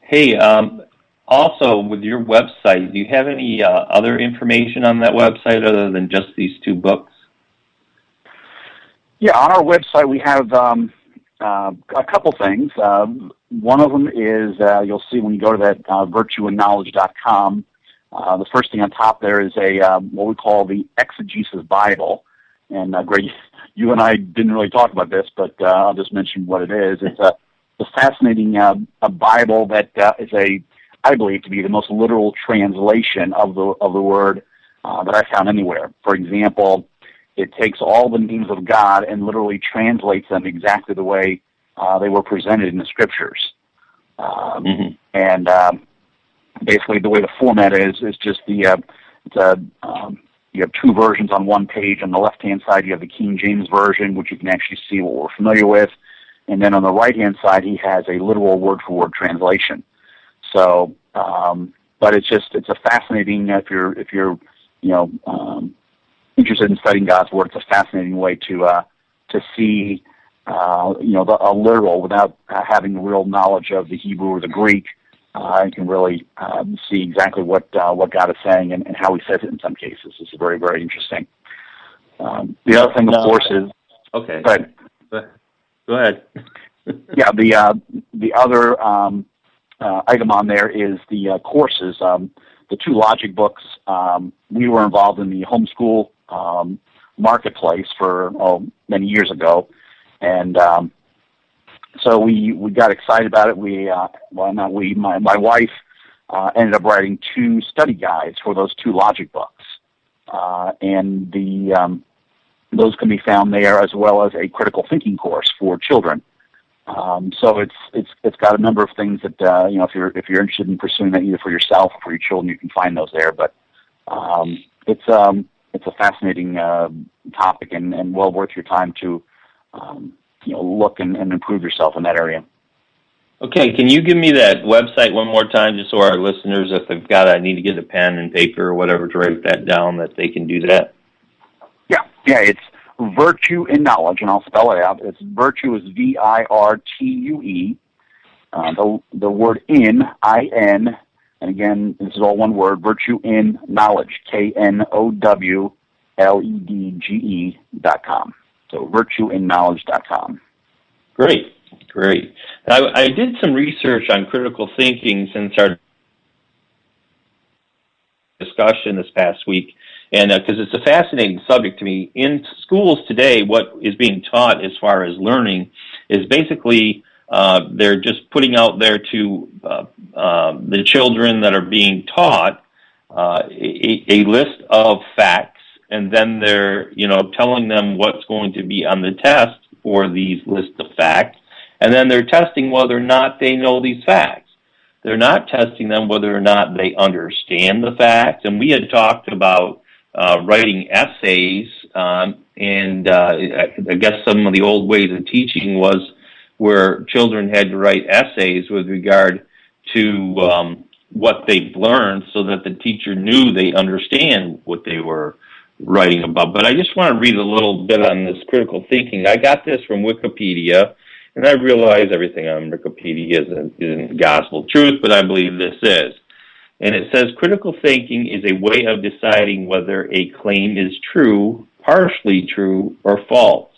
Hey, also with your website, do you have any other information on that website other than just these two books? Yeah, on our website we have a couple things. One of them is you'll see when you go to that virtueandknowledge.com, the first thing on top there is a what we call the Exegesis Bible. And Greg, you and I didn't really talk about this, but I'll just mention what it is. It's a fascinating a Bible that is I believe to be the most literal translation of the word that I found anywhere. For example, it takes all the names of God and literally translates them exactly the way they were presented in the Scriptures. And basically, the way the format is just you have two versions on one page. On the left-hand side, you have the King James Version, which you can actually see what we're familiar with. And then on the right-hand side, he has a literal word-for-word translation. So, but it's a fascinating, if you're interested in studying God's Word, it's a fascinating way to see, a literal without having the real knowledge of the Hebrew or the Greek. You can really see exactly what God is saying and how He says it in some cases. It's very, very interesting. The other thing, of course, is okay. Go ahead. Yeah, the other item on there is the courses. The two logic books. We were involved in the homeschool marketplace for many years ago, and so we got excited about it. My wife ended up writing two study guides for those two logic books, and those can be found there, as well as a critical thinking course for children. So it's got a number of things that if you're interested in pursuing that either for yourself or for your children, you can find those there. But it's a fascinating topic and well worth your time to look and improve yourself in that area. Okay, can you give me that website one more time, just so our listeners, if they've need to get a pen and paper or whatever to write that down, that they can do that? Yeah, it's Virtue and Knowledge, and I'll spell it out. It's Virtue is VIRTUE. The word in, IN, and again, this is all one word, Virtue in Knowledge, KNOWLEDGE.com. So virtueandknowledge.com. Great. I did some research on critical thinking since our discussion this past week, and because it's a fascinating subject to me. In schools today, what is being taught as far as learning is basically they're just putting out there to the children that are being taught a list of facts, and then they're telling them what's going to be on the test for these lists of facts, and then they're testing whether or not they know these facts. They're not testing them whether or not they understand the facts. And we had talked about writing essays, and I guess some of the old ways of teaching was where children had to write essays with regard to what they've learned, so that the teacher knew they understand what they were writing about. But I just want to read a little bit on this critical thinking. I got this from Wikipedia, and I realize everything on Wikipedia isn't gospel truth, but I believe this is. And it says, critical thinking is a way of deciding whether a claim is true, partially true, or false.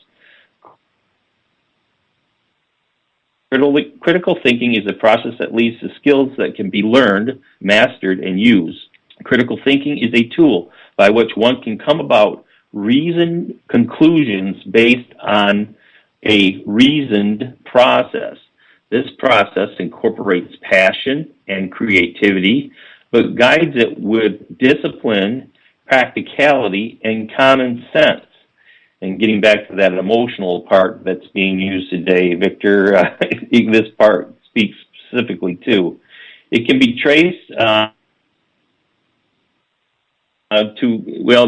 Critical thinking is a process that leads to skills that can be learned, mastered, and used. Critical thinking is a tool by which one can come about reasoned conclusions based on a reasoned process. This process incorporates passion and creativity, but guides it with discipline, practicality, and common sense. And getting back to that emotional part that's being used today, Victor, this part speaks specifically to. It can be traced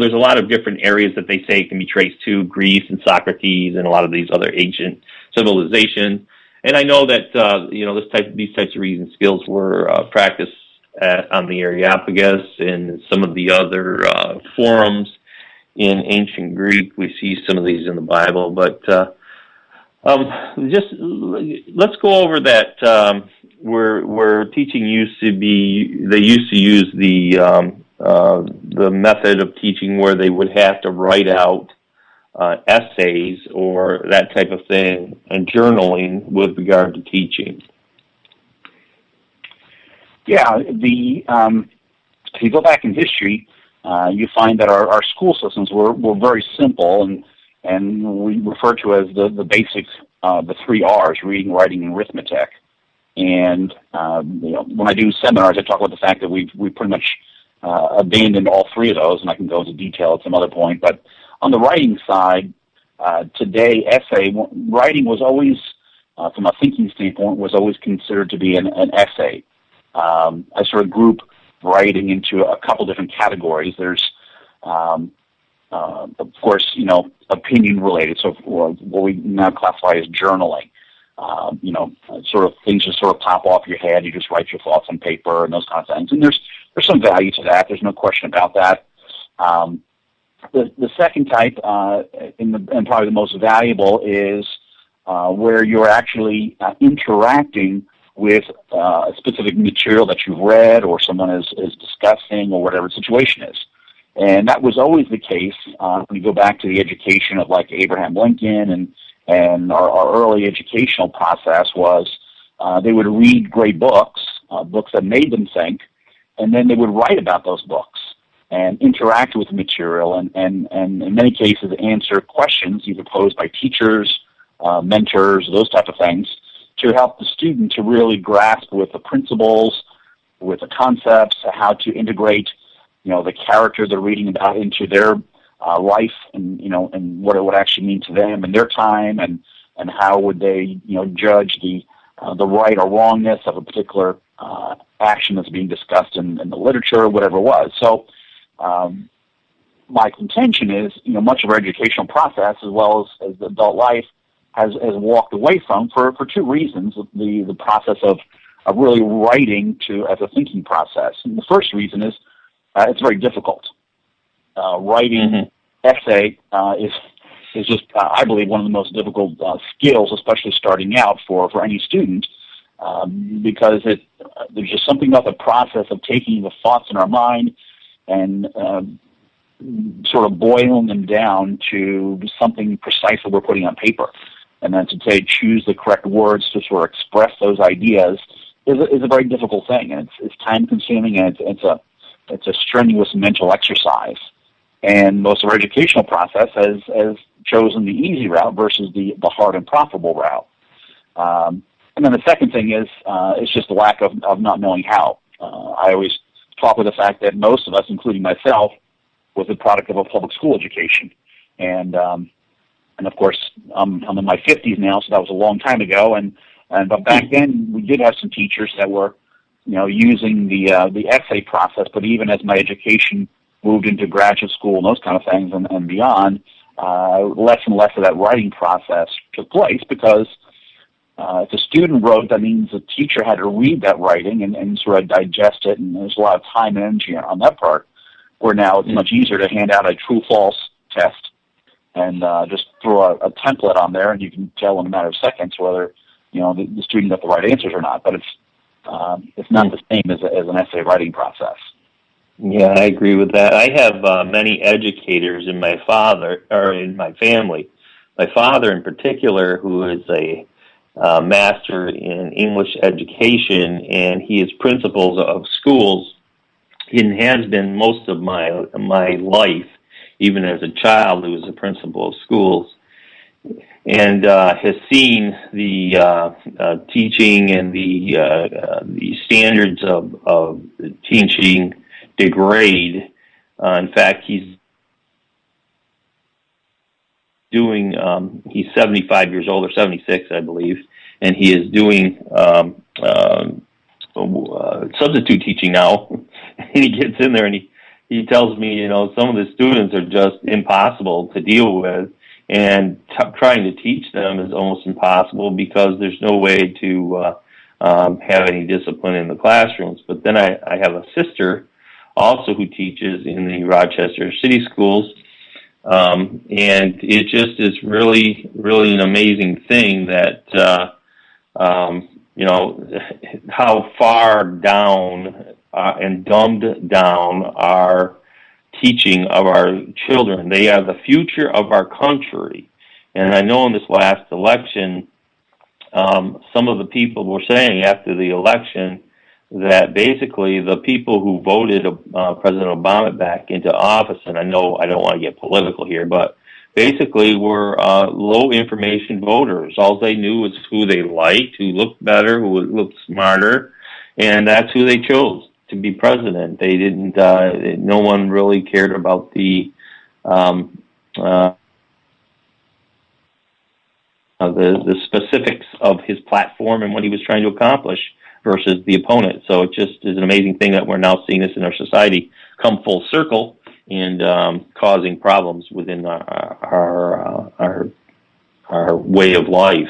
there's a lot of different areas that they say it can be traced to, Greece and Socrates and a lot of these other ancient civilizations. And I know that these types of reason skills were practiced on the Areopagus and some of the other forums in ancient Greek. We see some of these in the Bible, but just let's go over that where teaching used to be, they used to use the method of teaching where they would have to write out essays or that type of thing, and journaling with regard to teaching. Yeah, if you go back in history, you find that our school systems were very simple, and we refer to as the basics, the 3 R's: reading, writing, and arithmetic. And when I do seminars, I talk about the fact that we pretty much abandoned all 3 of those, and I can go into detail at some other point. But on the writing side, today, writing was always, from a thinking standpoint, was always considered to be an essay. I sort of group writing into a couple different categories. There's, of course, opinion related, so what we now classify as journaling. Sort of things just sort of pop off your head. You just write your thoughts on paper and those kind of things. And there's some value to that. There's no question about that. The second type, and probably the most valuable, is where you're actually interacting with a specific material that you've read or someone is discussing or whatever the situation is. And that was always the case when you go back to the education of like Abraham Lincoln and our early educational process was they would read great books, books that made them think, and then they would write about those books and interact with the material and in many cases answer questions either posed by teachers, mentors, those type of things, to help the student to really grasp with the principles, with the concepts, how to integrate, the character they're reading about into their life, and what it would actually mean to them and their time, and how would they, judge the right or wrongness of a particular action that's being discussed in the literature or whatever it was. So my contention is, much of our educational process, as well as the adult life, has walked away from for 2 reasons. The process of really writing as a thinking process. And the first reason is it's very difficult. Writing essay is just, I believe, one of the most difficult skills, especially starting out for any student, because there's just something about the process of taking the thoughts in our mind and sort of boiling them down to something precisely we're putting on paper. And then to choose the correct words to sort of express those ideas is a very difficult thing, and it's time consuming, and it's a strenuous mental exercise. And most of our educational process has chosen the easy route versus the hard and profitable route. And then the second thing is it's just the lack of not knowing how. I always talk with the fact that most of us, including myself, was a product of a public school education, and of course I'm in my 50s now, so that was a long time ago. But back then we did have some teachers that were, using the essay process. But even as my education moved into graduate school and those kind of things and beyond, less and less of that writing process took place, because if a student wrote, that means the teacher had to read that writing and sort of digest it, and there's a lot of time and energy on that part, where now it's much easier to hand out a true-false test and just throw a template on there, and you can tell in a matter of seconds whether the student got the right answers or not. But it's not the same as an essay writing process. Yeah, I agree with that. I have many educators in my family. My father, in particular, who is a master in English education, and he is principal of schools. He has been most of my life. Even as a child, he was a principal of schools, and has seen the teaching and the standards of teaching degrade. In fact, he's doing, he's 75 years old, or 76, I believe, and he is doing substitute teaching now. And he gets in there and he tells me, some of the students are just impossible to deal with, and trying to teach them is almost impossible because there's no way to have any discipline in the classrooms. But then I have a sister also who teaches in the Rochester City Schools, and it just is really, really an amazing thing that how far down and dumbed down our teaching of our children. They are the future of our country. And I know in this last election, some of the people were saying after the election that basically the people who voted President Obama back into office, and I know I don't want to get political here, but basically were low information voters. All they knew was who they liked, who looked better, who looked smarter, and that's who they chose to be president. They didn't. No one really cared about the specifics of his platform and what he was trying to accomplish versus the opponent. So it just is an amazing thing that we're now seeing this in our society come full circle and causing problems within our way of life.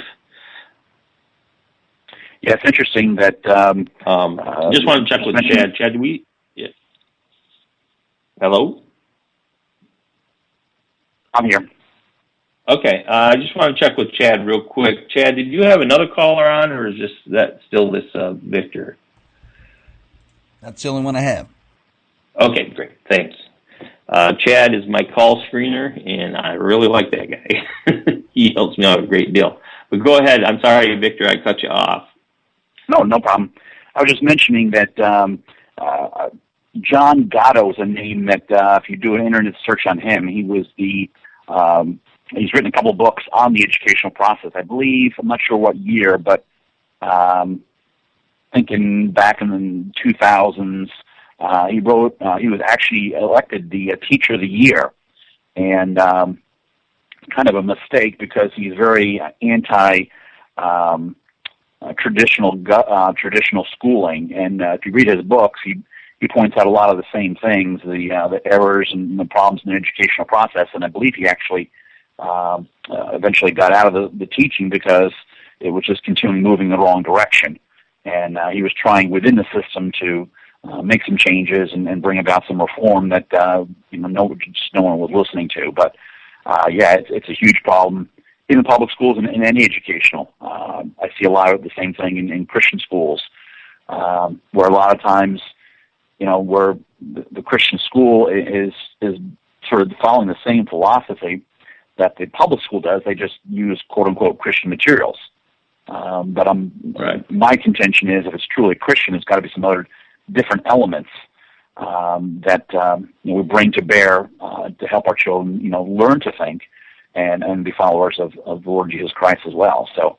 Yeah, it's interesting that. Just want to check with Chad. Chad, do we? Yeah. Hello. I'm here. Okay, I just want to check with Chad real quick. Chad, did you have another caller on, or is that still this Victor? That's the only one I have. Okay, great. Thanks. Chad is my call screener, and I really like that guy. He helps me out a great deal. But go ahead. I'm sorry, Victor, I cut you off. No problem. I was just mentioning that John Gatto is a name that if you do an internet search on him, he was the he's written a couple of books on the educational process. I believe, I'm not sure what year, but thinking back in the 2000s, he wrote, he was actually elected the Teacher of the Year, and kind of a mistake because he's very anti traditional schooling. And if you read his books, he points out a lot of the same things, the errors and the problems in the educational process. And I believe he actually eventually got out of the teaching because it was just continually moving in the wrong direction. And he was trying within the system to make some changes and bring about some reform that no one was listening to. But yeah, it's a huge problem in the public schools and in any educational. I see a lot of the same thing in Christian schools, where a lot of times, where the Christian school is sort of following the same philosophy that the public school does. They just use quote unquote Christian materials. But my contention is, if it's truly Christian, it's got to be some other different elements that we bring to bear to help our children, learn to think and be followers of the Lord Jesus Christ as well. So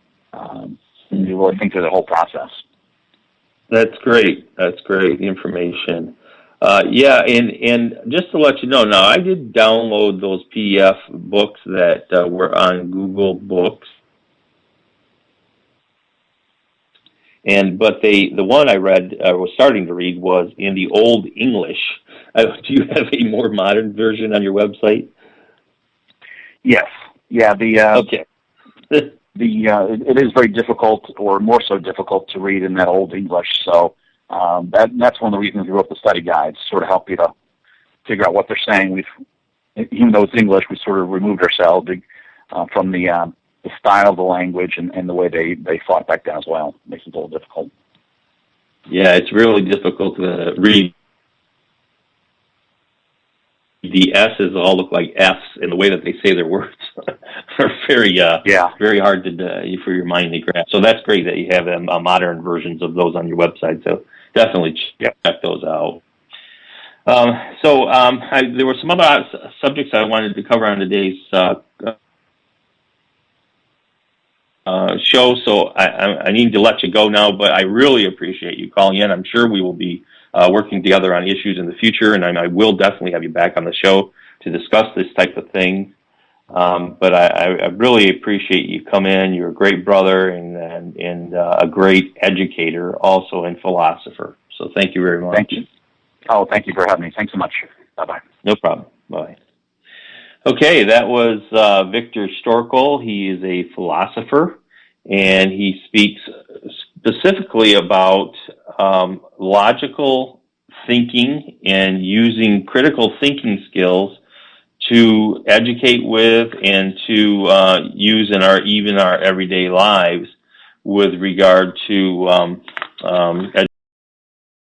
you really think through the whole process. That's great. That's great information. Yeah, and just to let you know, now I did download those PDF books that were on Google Books. But the one I read, was starting to read, was in the Old English. Do you have a more modern version on your website? Yes. Yeah. Okay. It is very difficult, or more so difficult, to read in that Old English. So that's one of the reasons we wrote the study guides, sort of help you to figure out what they're saying. Even though it's English, we sort of removed ourselves from the style of the language and the way they fought back then as well. It makes it a little difficult. Yeah, it's really difficult to read. The S's all look like F's, and the way that they say their words are very hard for your mind to grasp. So that's great that you have modern versions of those on your website. So definitely check those out. There were some other subjects I wanted to cover on today's show, so I need to let you go now, but I really appreciate you calling in. I'm sure we will be working together on issues in the future, and I will definitely have you back on the show to discuss this type of thing. But I really appreciate you come in. You're a great brother and a great educator, also, and philosopher. So thank you very much. Thank you. Oh, thank you for having me. Thanks so much. Bye-bye. No problem. Bye. Okay, that was Victor Storkel. He is a philosopher, and he speaks specifically about logical thinking and using critical thinking skills to educate with and to use in our everyday lives with regard to